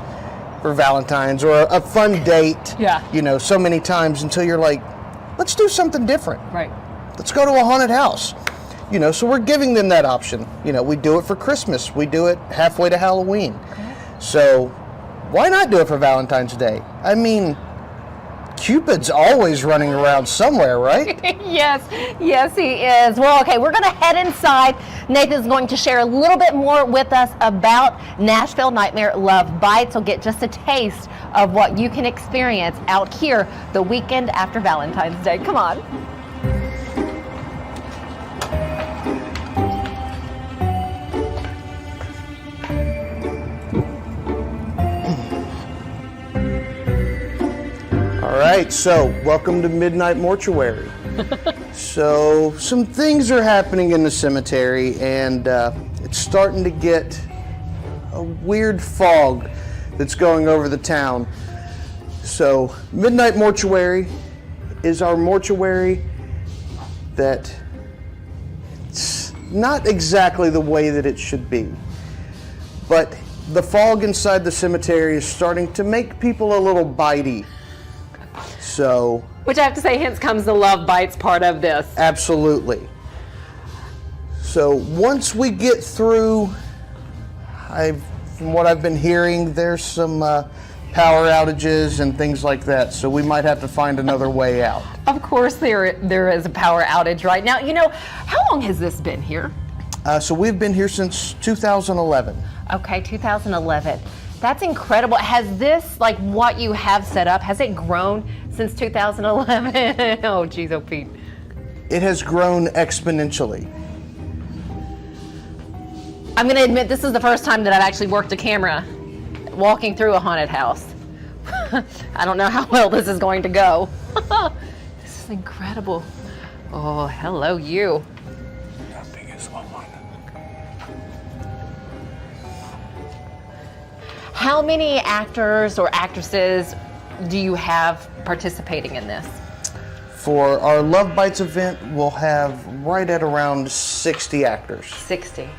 for Valentine's or a fun date, so many times until you're like, let's do something different. Right. Let's go to a haunted house. So we're giving them that option. We do it for Christmas. We do it halfway to Halloween. Okay. So why not do it for Valentine's Day? I mean, Cupid's always running around somewhere, right? Yes, he is. Well, okay, we're going to head inside. Nathan's going to share a little bit more with us about Nashville Nightmare Love Bites. We'll get just a taste of what you can experience out here the weekend after Valentine's Day. Come on. All right, so welcome to Midnight Mortuary. So some things are happening in the cemetery, and it's starting to get a weird fog that's going over the town. So Midnight Mortuary is our mortuary that's not exactly the way that it should be, but the fog inside the cemetery is starting to make people a little bitey. So, which I have to say, hence comes the love bites part of this. Absolutely. So once we get through, from what I've been hearing, there's some power outages and things like that. So we might have to find another way out. Of course, there is a power outage right now. How long has this been here? So we've been here since 2011. Okay, 2011. That's incredible. Has this, like what you have set up, has it grown since 2011? Oh, geez, oh, Pete. It has grown exponentially. I'm going to admit this is the first time that I've actually worked a camera walking through a haunted house. I don't know how well this is going to go. This is incredible. Oh, hello, you. Nothing is on. How many actors or actresses do you have participating in this? For our Love Bites event, we'll have right at around 60 actors. 60.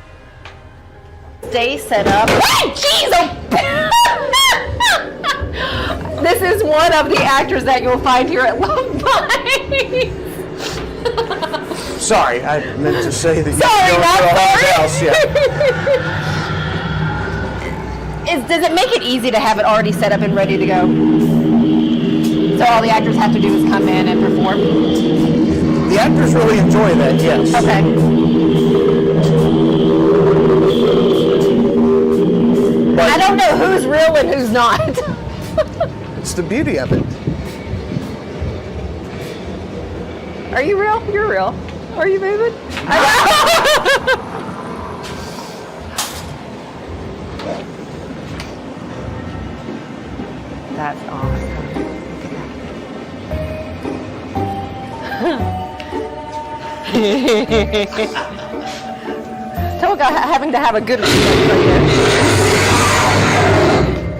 Stay set up. Oh, jeez! Oh. This is one of the actors that you'll find here at Love Bites. Sorry, I meant to say that you're going to a haunted house. Does it make it easy to have it already set up and ready to go? So all the actors have to do is come in and perform? The actors really enjoy that, yes. Okay. I don't know who's real and who's not. It's the beauty of it. Are you real? You're real. Are you moving? That's awesome. Talk about having to have a good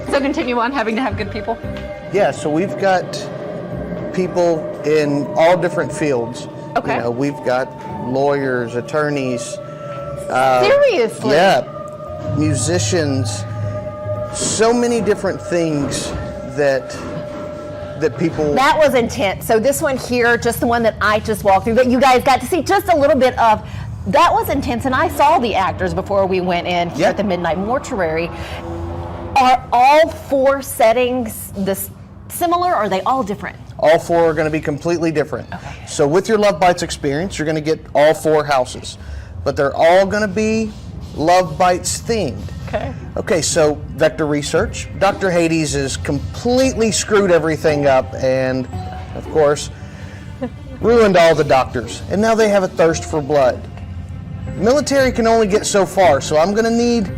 So continue on having to have good people. Yeah, so we've got people in all different fields. Okay. You know, we've got lawyers, attorneys. Seriously? Yeah, musicians. So many different things that people. That was intense. So this one here, just the one that I just walked through, that you guys got to see just a little bit of, that was intense. And I saw the actors before we went in here at the Midnight Mortuary. Are all 4 settings similar, or are they all different? All 4 are going to be completely different. Okay. So with your Love Bites experience, you're going to get all 4 houses, but they're all going to be Love Bites themed. Okay. Okay, so Vector Research. Dr. Hades has completely screwed everything up and, of course, ruined all the doctors. And now they have a thirst for blood. Military can only get so far, so I'm going to need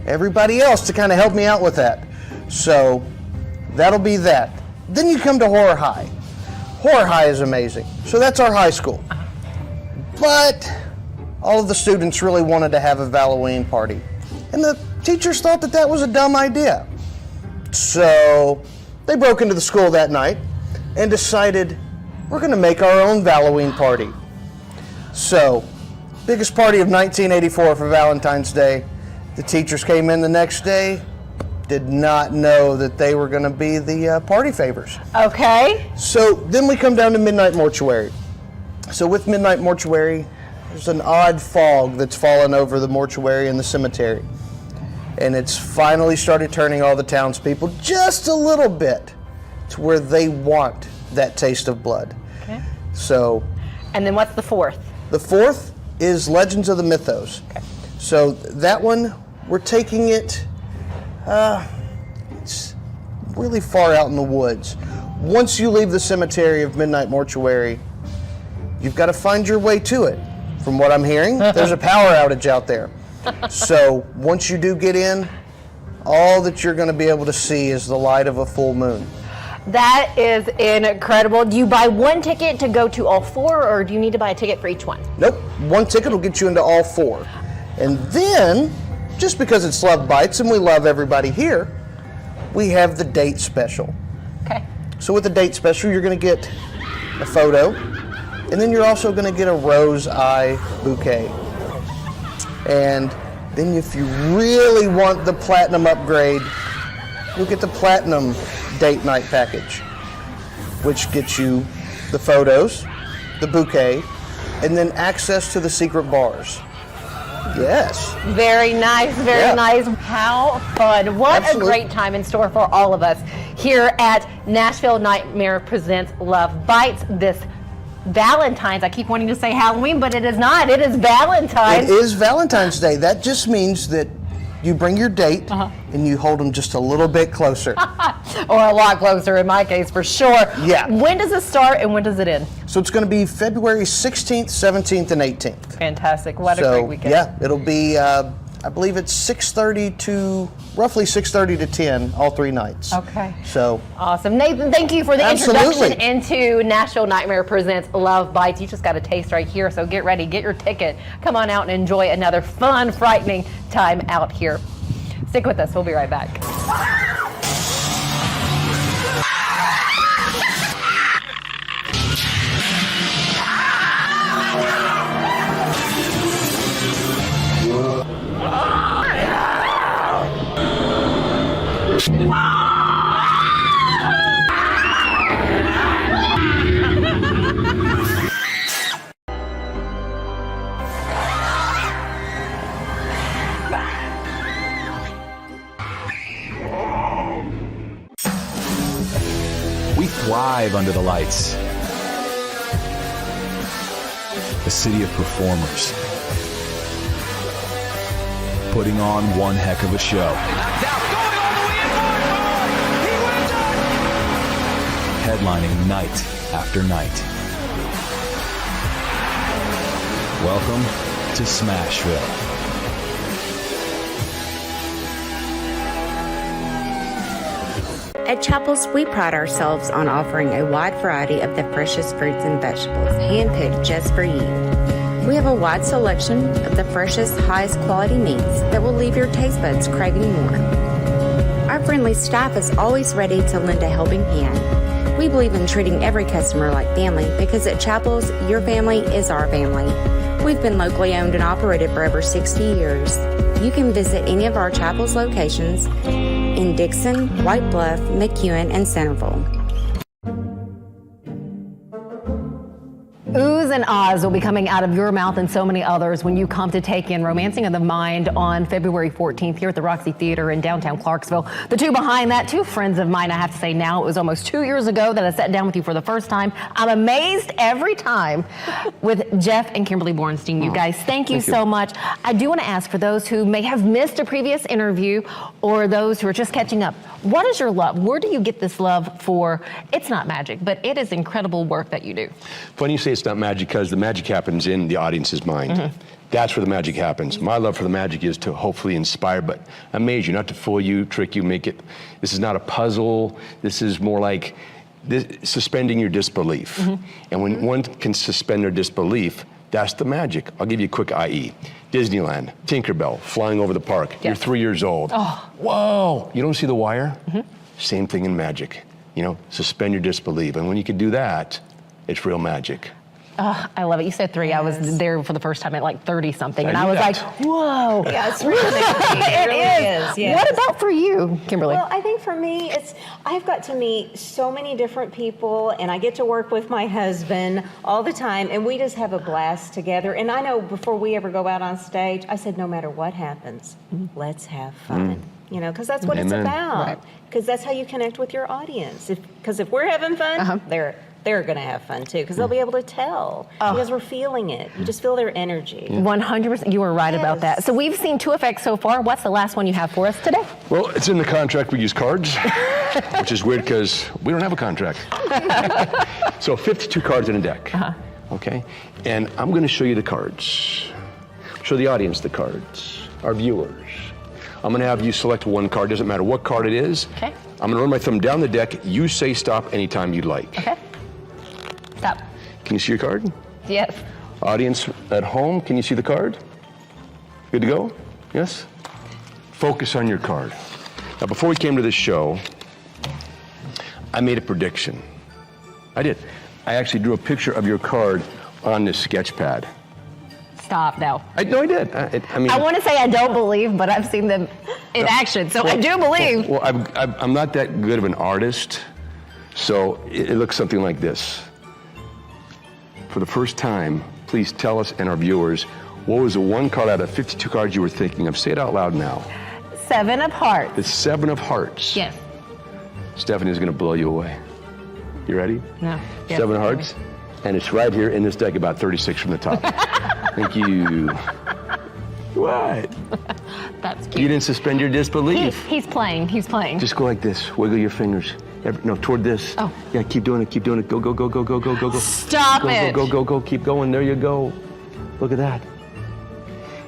everybody else to kind of help me out with that. So that'll be that. Then you come to Horror High. Horror High is amazing. So that's our high school. But all of the students really wanted to have a Halloween party. And the teachers thought that was a dumb idea. So they broke into the school that night and decided we're going to make our own Halloween party. So, biggest party of 1984 for Valentine's Day. The teachers came in the next day, did not know that they were going to be the party favors. Okay. So then we come down to Midnight Mortuary. So with Midnight Mortuary, there's an odd fog that's fallen over the mortuary and the cemetery. And it's finally started turning all the townspeople just a little bit to where they want that taste of blood. Okay. So. And then what's the 4th? The 4th is Legends of the Mythos. Okay. So that one, we're taking it, it's really far out in the woods. Once you leave the cemetery of Midnight Mortuary, you've got to find your way to it. From what I'm hearing, there's a power outage out there. So once you do get in, all that you're going to be able to see is the light of a full moon. That is incredible. Do you buy one ticket to go to all 4, or do you need to buy a ticket for each one? Nope. One ticket will get you into all 4. And then, just because it's Love Bites and we love everybody here, we have the date special. Okay. So with the date special, you're going to get a photo, and then you're also going to get a rose eye bouquet. And then if you really want the platinum upgrade, you'll get the platinum date night package, which gets you the photos, the bouquet, and then access to the secret bars. Yes. Very nice, very nice. How fun. What a great time in store for all of us here at Nashville Nightmare Presents Love Bites this Valentine's. I keep wanting to say Halloween, but it is not. It is Valentine's. It is Valentine's Day. That just means that you bring your date and you hold them just a little bit closer. Or a lot closer in my case, for sure. Yeah. When does it start and when does it end? So it's going to be February 16th, 17th, and 18th. Fantastic. What a great weekend. Yeah, it'll be, I believe it's 6:30 to roughly 6:30 to 10, all 3 nights. Okay. So. Awesome. Nathan, thank you for the Absolutely. introduction into Nashville Nightmare Presents Love Bites. You just got a taste right here, so get ready, get your ticket. Come on out and enjoy another fun, frightening time out here. Stick with us. We'll be right back. We thrive under the lights. A city of performers. Putting on one heck of a show. Headlining night after night. Welcome to Smashville. At Chapels, we pride ourselves on offering a wide variety of the freshest fruits and vegetables, handpicked just for you. We have a wide selection of the freshest, highest quality meats that will leave your taste buds craving more. Our friendly staff is always ready to lend a helping hand. We believe in treating every customer like family because at Chapels, your family is our family. We've been locally owned and operated for over 60 years. You can visit any of our Chapels locations in Dixon, White Bluff, McEwen, and Centerville. Oohs and ahs will be coming out of your mouth and so many others when you come to take in Romancing of the Mind on February 14th here at the Roxy Theater in downtown Clarksville. The two behind that, two friends of mine, I have to say now. It was almost 2 years ago that I sat down with you for the first time. I'm amazed every time with Jeff and Kimberly Bornstein. You guys, thank you so much. I do want to ask for those who may have missed a previous interview or those who are just catching up, what is your love? Where do you get this love for? It's not magic, but it is incredible work that you do. Funny you say it's not magic because the magic happens in the audience's mind. That's where the magic happens. My love for the magic is to hopefully inspire, but amaze you, not to fool you, trick you, make it. This is not a puzzle. This is more like suspending your disbelief. And when one can suspend their disbelief, that's the magic. I'll give you a quick IE. Disneyland, Tinkerbell, flying over the park. You're 3 years old. Whoa, you don't see the wire? Same thing in magic. You know, suspend your disbelief. And when you can do that, it's real magic. I love it. You said 3. I was there for the first time at like 30 something. And I was like, whoa. Yeah, it's really it really is. Yes. What about for you, Kimberly? Well, I think for me, I've got to meet so many different people, and I get to work with my husband all the time, and we just have a blast together. And I know before we ever go out on stage, I said, no matter what happens, let's have fun. You know, because that's what it's about. Because that's how you connect with your audience. Because if we're having fun, they're going to have fun too, because they'll be able to tell because we're feeling it. You just feel their energy. 100%. You were right about that. So we've seen 2 effects so far. What's the last one you have for us today? Well, it's in the contract. We use cards, which is weird because we don't have a contract. So 52 cards in a deck. Okay. And I'm going to show you the cards. Show the audience the cards, our viewers. I'm going to have you select one card. Doesn't matter what card it is. Okay. I'm going to run my thumb down the deck. You say stop anytime you'd like. Okay. Stop. Can you see your card? Yes. Audience at home, can you see the card? Good to go? Yes? Focus on your card. Now, before we came to this show, I made a prediction. I did. I actually drew a picture of your card on this sketch pad. Stop now. No, I did. I want to say I don't believe, but I've seen them in action, so I do believe. Well, I'm not that good of an artist, so it looks something like this. For the first time, please tell us and our viewers, what was the one card out of 52 cards you were thinking of? Say it out loud now. 7 of hearts. The 7 of hearts. Yes. Stephanie's going to blow you away. You ready? No. 7 of hearts. And it's right here in this deck, about 36 from the top. Thank you. What? That's cute. You didn't suspend your disbelief. He's playing. He's playing. Just go like this. Wiggle your fingers. No, toward this. Oh. Yeah, keep doing it. Keep doing it. Go, go, go, go, go, go, go, go. Stop it. Go, go, go, go. Keep going. There you go. Look at that.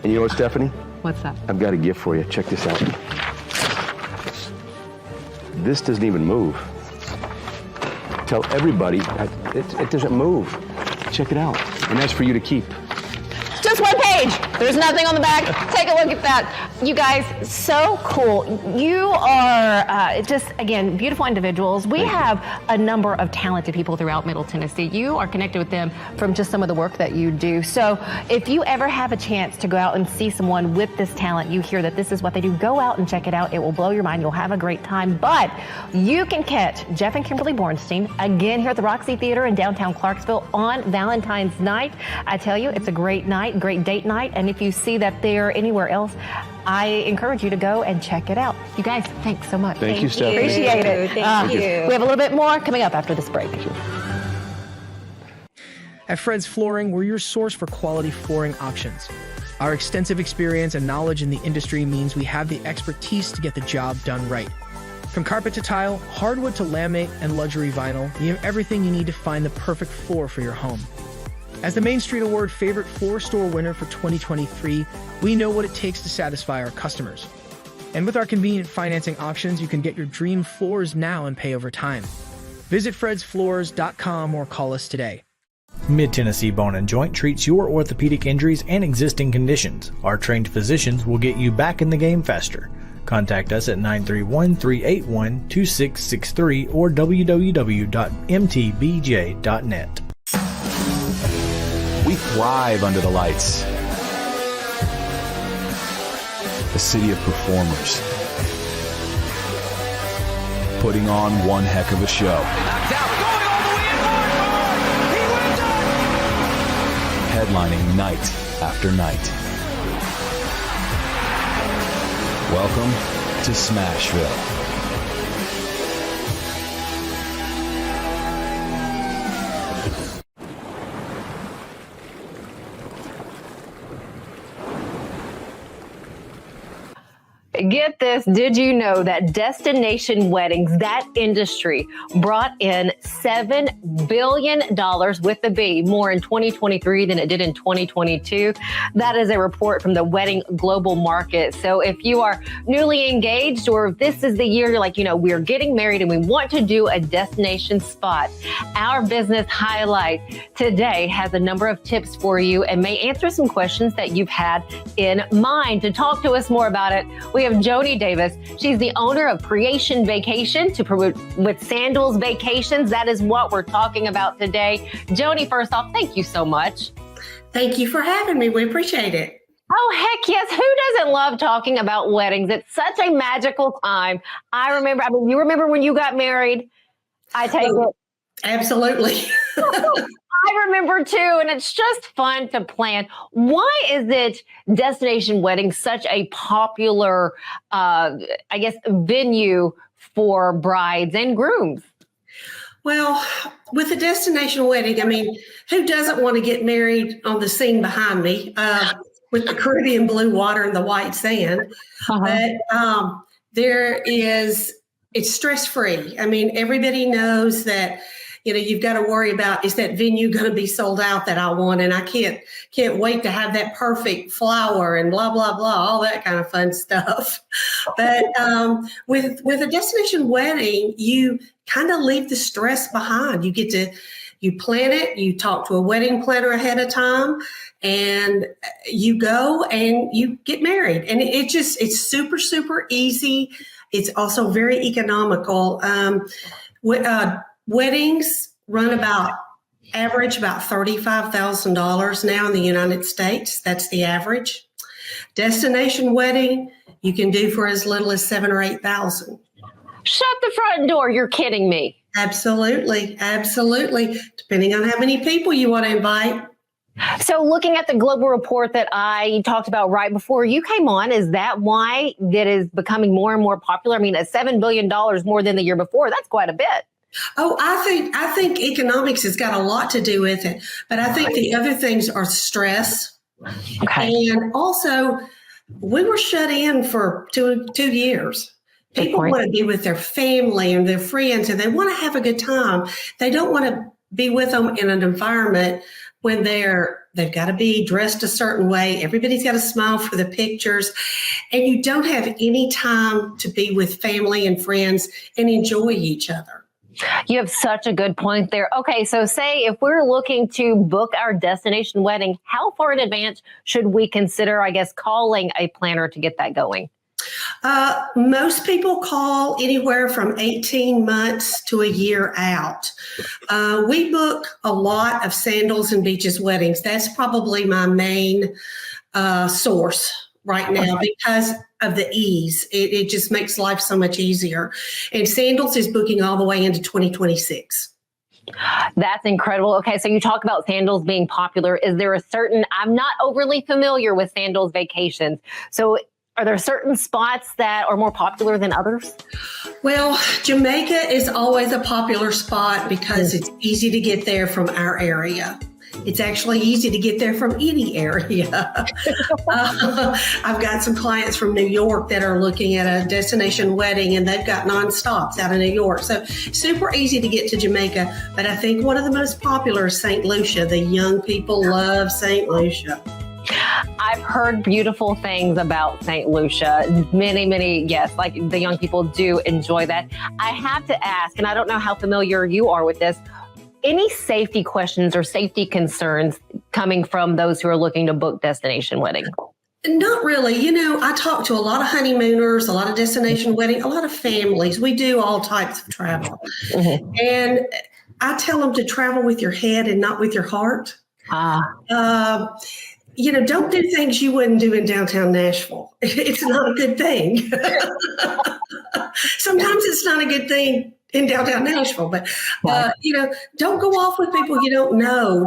And you know what, Stephanie? What's that? I've got a gift for you. Check this out. This doesn't even move. Tell everybody it doesn't move. Check it out. And that's for you to keep. Just 1 page. There's nothing on the back. Take a look at that. You guys, so cool. You are just, again, beautiful individuals. We have a number of talented people throughout Middle Tennessee. You are connected with them from just some of the work that you do. So if you ever have a chance to go out and see someone with this talent, you hear that this is what they do, go out and check it out. It will blow your mind. You'll have a great time. But you can catch Jeff and Kimberly Bornstein again here at the Roxy Theater in downtown Clarksville on Valentine's night. I tell you, it's a great night, great date night. And if you see that they're anywhere else, I encourage you to go and check it out. You guys, thanks so much. Thank you, Stephanie. Appreciate it. Thank you. We have a little bit more coming up after this break. At Fred's Flooring, we're your source for quality flooring options. Our extensive experience and knowledge in the industry means we have the expertise to get the job done right. From carpet to tile, hardwood to laminate, and luxury vinyl, we have everything you need to find the perfect floor for your home. As the Main Street Award Favorite Floor Store winner for 2023, we know what it takes to satisfy our customers. And with our convenient financing options, you can get your dream floors now and pay over time. Visit fredsfloors.com or call us today. Mid-Tennessee Bone and Joint treats your orthopedic injuries and existing conditions. Our trained physicians will get you back in the game faster. Contact us at 931-381-2663 or www.mtbj.net. We thrive under the lights. A city of performers. Putting on one heck of a show. Headlining night after night. Welcome to Smashville. Get this, did you know that destination weddings, that industry, brought in $7 billion with the B, more in 2023 than it did in 2022? That is a report from the Wedding Global Market. So if you are newly engaged, or if this is the year you're like, we're getting married and we want to do a destination spot, our business highlight today has a number of tips for you and may answer some questions that you've had in mind. To talk to us more about it, we have Joanie Davis. She's the owner of Creation Vacation to promote with Sandals Vacations. That is what we're talking about today. Joanie, first off, thank you so much. Thank you for having me. We appreciate it. Oh, heck yes. Who doesn't love talking about weddings? It's such a magical time. You remember when you got married? I take it. Absolutely. I remember too, and it's just fun to plan. Why is it destination wedding such a popular, venue for brides and grooms? Well, with a destination wedding, who doesn't want to get married on the scene behind me with the Caribbean blue water and the white sand? But it's stress-free. Everybody knows that you've got to worry about, is that venue going to be sold out that I want? And I can't wait to have that perfect flower and blah, blah, blah, all that kind of fun stuff. But with a destination wedding, you kind of leave the stress behind. You plan it, you talk to a wedding planner ahead of time, and you go and you get married. And it's super, super easy. It's also very economical. Weddings run average about $35,000 now in the United States. That's the average. Destination wedding you can do for as little as $7,000 or $8,000. Shut the front door. You're kidding me. Absolutely. Absolutely. Depending on how many people you want to invite. So looking at the global report that I talked about right before you came on, is that why that is becoming more and more popular? At $7 billion more than the year before. That's quite a bit. Oh, I think economics has got a lot to do with it, but I think the other things are stress. Okay. And also, we were shut in for two years. People want to be with their family and their friends, and they want to have a good time. They don't want to be with them in an environment when they've got to be dressed a certain way. Everybody's got to smile for the pictures, and you don't have any time to be with family and friends and enjoy each other. You have such a good point there. Okay, so say if we're looking to book our destination wedding, how far in advance should we consider, calling a planner to get that going? Most people call anywhere from 18 months to a year out. We book a lot of Sandals and Beaches weddings. That's probably my main source right now because of the ease. It just makes life so much easier. And Sandals is booking all the way into 2026. That's incredible. Okay, so you talk about Sandals being popular. Is there I'm not overly familiar with Sandals Vacations. So are there certain spots that are more popular than others? Well, Jamaica is always a popular spot because it's easy to get there from our area. It's actually easy to get there from any area. I've got some clients from New York that are looking at a destination wedding, and they've got nonstops out of New York. So super easy to get to Jamaica. But I think one of the most popular is St. Lucia. The young people love St. Lucia. I've heard beautiful things about St. Lucia. Many, yes, like the young people do enjoy that. I have to ask, and I don't know how familiar you are with this, Any safety questions or safety concerns coming from those who are looking to book destination wedding? Not really. I talk to a lot of honeymooners, a lot of destination wedding, a lot of families. We do all types of travel. And I tell them to travel with your head and not with your heart. Don't do things you wouldn't do in downtown Nashville. It's not a good thing. Sometimes it's not a good thing in downtown Nashville, but, don't go off with people you don't know.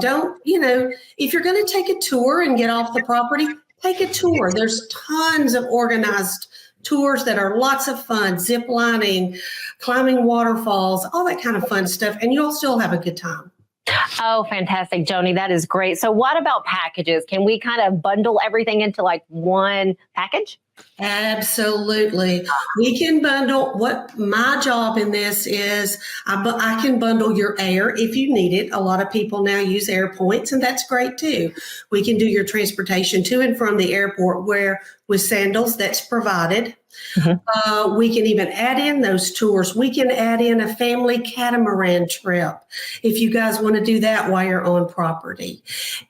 If you're going to take a tour and get off the property, take a tour. There's tons of organized tours that are lots of fun, zip lining, climbing waterfalls, all that kind of fun stuff, and you'll still have a good time. Oh, fantastic, Joanie. That is great. So what about packages? Can we kind of bundle everything into like one package? Absolutely. We can bundle. What my job in this is, I can bundle your air if you need it. A lot of people now use air points, and that's great too. We can do your transportation to and from the airport where with sandals, that's provided. We can even add in those tours. We can add in a family catamaran trip if you guys want to do that while you're on property.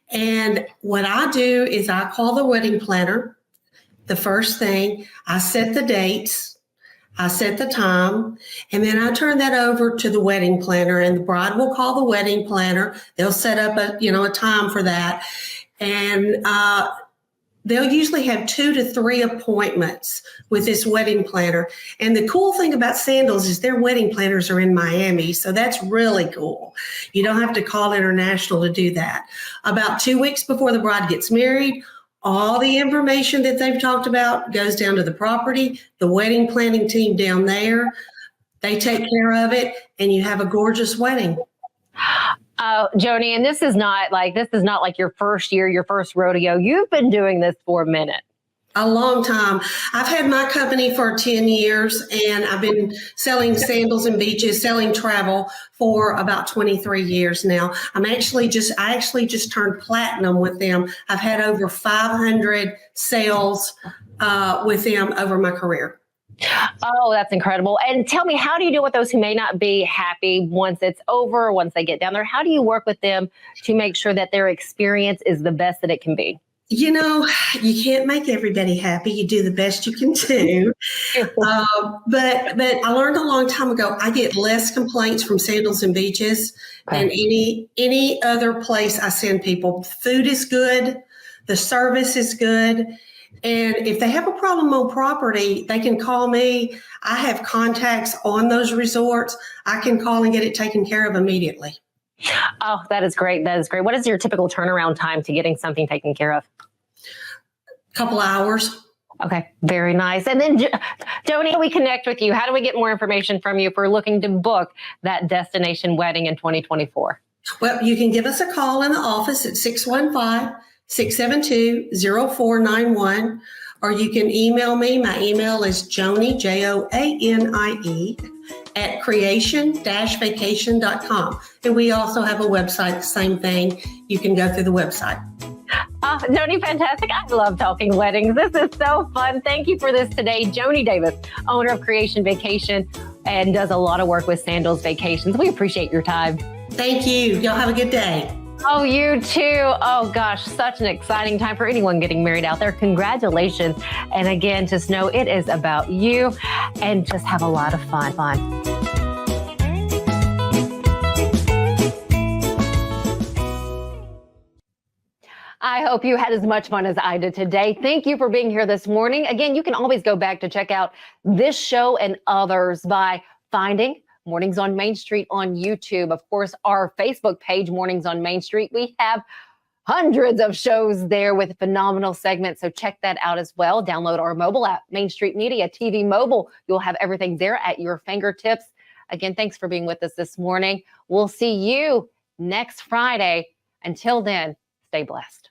And what I do is I call the wedding planner. The first thing, I set the dates, I set the time, and then I turn that over to the wedding planner, and the bride will call the wedding planner. They'll set up a time for that. And they'll usually have 2 to 3 appointments with this wedding planner. And the cool thing about Sandals is their wedding planners are in Miami. So that's really cool. You don't have to call international to do that. About 2 weeks before the bride gets married, all the information that they've talked about goes down to the property, the wedding planning team down there. They take care of it, and you have a gorgeous wedding. Joanie, and this is not like your first year, your first rodeo. You've been doing this for a minute. A long time. I've had my company for 10 years, and I've been selling sandals and beaches, selling travel for about 23 years now. I actually just turned platinum with them. I've had over 500 sales with them over my career. Oh, that's incredible. And tell me, how do you deal with those who may not be happy once it's over, once they get down there? How do you work with them to make sure that their experience is the best that it can be? You can't make everybody happy. You do the best you can do. But I learned a long time ago, I get less complaints from Sandals and Beaches than any other place I send people. Food is good. The service is good. And if they have a problem on property, they can call me. I have contacts on those resorts. I can call and get it taken care of immediately. Oh, that is great. That is great. What is your typical turnaround time to getting something taken care of? Couple hours. Okay, very nice. And then, Joanie, how do we connect with you? How do we get more information from you if we're looking to book that destination wedding in 2024? Well, you can give us a call in the office at 615-672-0491, or you can email me. My email is Joanie, Joanie, at creation-vacation.com. And we also have a website, same thing. You can go through the website. Oh, Joanie, fantastic. I love talking weddings. This is so fun. Thank you for this today. Joanie Davis, owner of Creation Vacation, and does a lot of work with Sandals Vacations. We appreciate your time. Thank you. Y'all have a good day. Oh, you too. Oh, gosh, such an exciting time for anyone getting married out there. Congratulations. And again, just know it is about you, and just have a lot of fun. I hope you had as much fun as I did today. Thank you for being here this morning. Again, you can always go back to check out this show and others by finding Mornings on Main Street on YouTube. Of course, our Facebook page, Mornings on Main Street. We have hundreds of shows there with phenomenal segments, so check that out as well. Download our mobile app, Main Street Media TV Mobile. You'll have everything there at your fingertips. Again, thanks for being with us this morning. We'll see you next Friday. Until then, stay blessed.